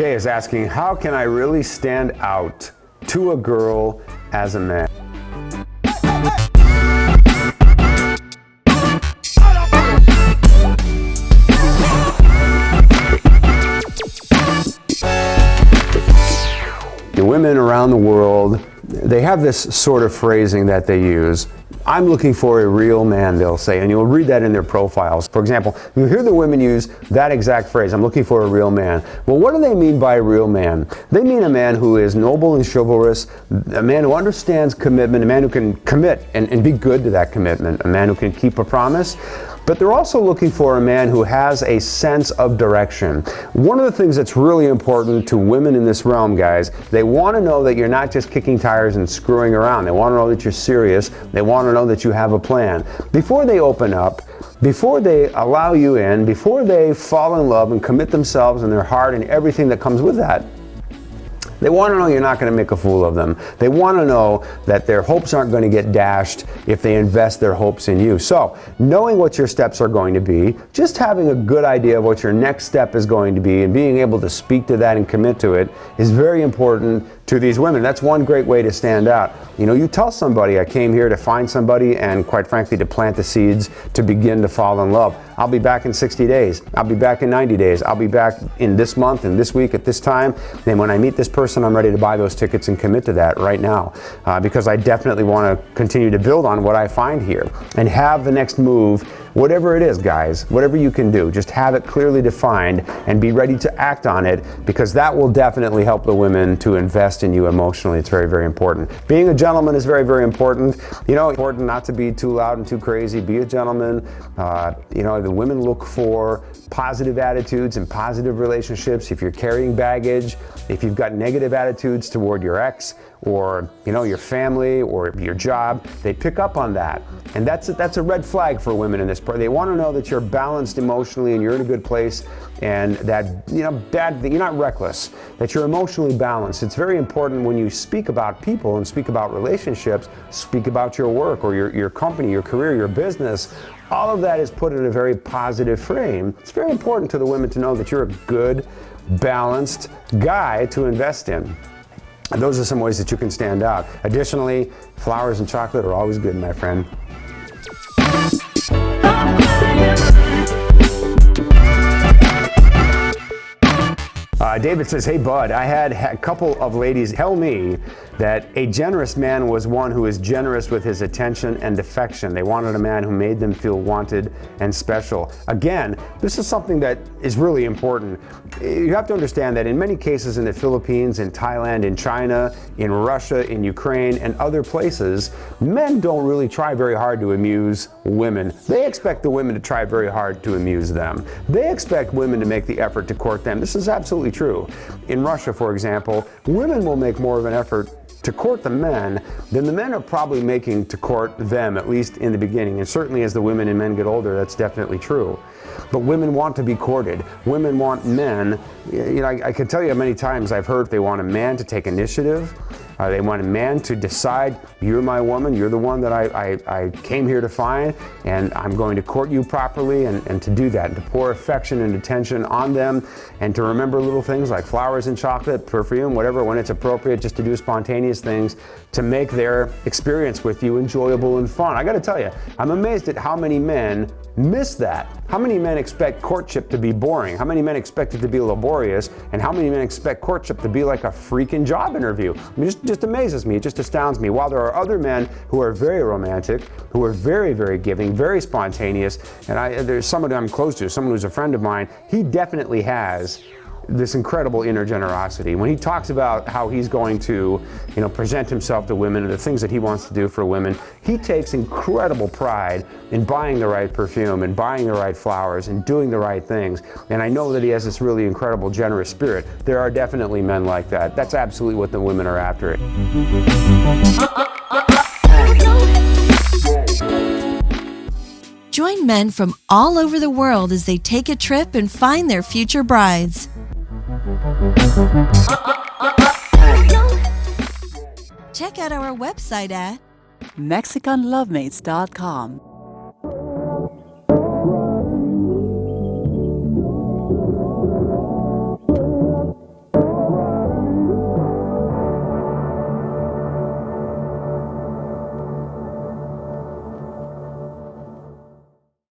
Shay is asking, how can I really stand out to a girl as a man? The women around the world, they have this sort of phrasing that they use. I'm looking for a real man, they'll say, and you'll read that in their profiles. For example, you hear the women use that exact phrase, I'm looking for a real man. Well, what do they mean by a real man? They mean a man who is noble and chivalrous, a man who understands commitment, a man who can commit and be good to that commitment, a man who can keep a promise. But they're also looking for a man who has a sense of direction. One of the things that's really important to women in this realm, guys, they want to know that you're not just kicking tires and screwing around. They want to know that you're serious. They want to know that you have a plan. Before they open up, before they allow you in, before they fall in love and commit themselves and their heart and everything that comes with that, they want to know you're not going to make a fool of them. They want to know that their hopes aren't going to get dashed if they invest their hopes in you. So, knowing what your steps are going to be, just having a good idea of what your next step is going to be and being able to speak to that and commit to it is very important to these women. That's one great way to stand out. You know, you tell somebody, I came here to find somebody and quite frankly to plant the seeds to begin to fall in love. I'll be back in 60 days. I'll be back in 90 days. I'll be back in this month and this week at this time. And when I meet this person, I'm ready to buy those tickets and commit to that right now because I definitely want to continue to build on what I find here and have the next move. Whatever it is, guys, whatever you can do, just have it clearly defined and be ready to act on it because that will definitely help the women to invest in you emotionally. It's very, very important. Being a gentleman is very, very important. You know, important not to be too loud and too crazy. Be a gentleman. You know, the women look for positive attitudes and positive relationships. If you're carrying baggage, if you've got negative attitudes toward your ex or, you know, your family or your job, they pick up on that. And that's a red flag for women in this part. They want to know that you're balanced emotionally and you're in a good place and that, you know, you're not reckless, that you're emotionally balanced. It's very important when you speak about people and speak about relationships, speak about your work or your company, your career, your business. All of that is put in a very positive frame. It's very important to the women to know that you're a good, balanced guy to invest in. And those are some ways that you can stand out. Additionally, flowers and chocolate are always good, my friend. David says, hey bud, I had a couple of ladies tell me that a generous man was one who is generous with his attention and affection. They wanted a man who made them feel wanted and special. Again, this is something that is really important. You have to understand that in many cases in the Philippines, in Thailand, in China, in Russia, in Ukraine, and other places, men don't really try very hard to amuse women. They expect the women to try very hard to amuse them. They expect women to make the effort to court them. This is absolutely true. In Russia, for example, women will make more of an effort to court the men than the men are probably making to court them, at least in the beginning. And certainly as the women and men get older, that's definitely true. But women want to be courted. Women want men. You know, I can tell you how many times I've heard they want a man to take initiative. They want a man to decide, you're my woman, you're the one that I came here to find, and I'm going to court you properly, and to do that, and to pour affection and attention on them, and to remember little things like flowers and chocolate, perfume, whatever, when it's appropriate, just to do spontaneous things to make their experience with you enjoyable and fun. I gotta tell you, I'm amazed at how many men miss that. How many men expect courtship to be boring? How many men expect it to be laborious? And how many men expect courtship to be like a freaking job interview? I mean, it just amazes me. It just astounds me. While there are other men who are very romantic, who are very, very giving, very spontaneous, and there's somebody I'm close to, someone who's a friend of mine, he definitely has this incredible inner generosity. When he talks about how he's going to, you know, present himself to women and the things that he wants to do for women, he takes incredible pride in buying the right perfume and buying the right flowers and doing the right things. And I know that he has this really incredible, generous spirit. There are definitely men like that. That's absolutely what the women are after. Join men from all over the world as they take a trip and find their future brides. Check out our website at MexicanLovemates.com.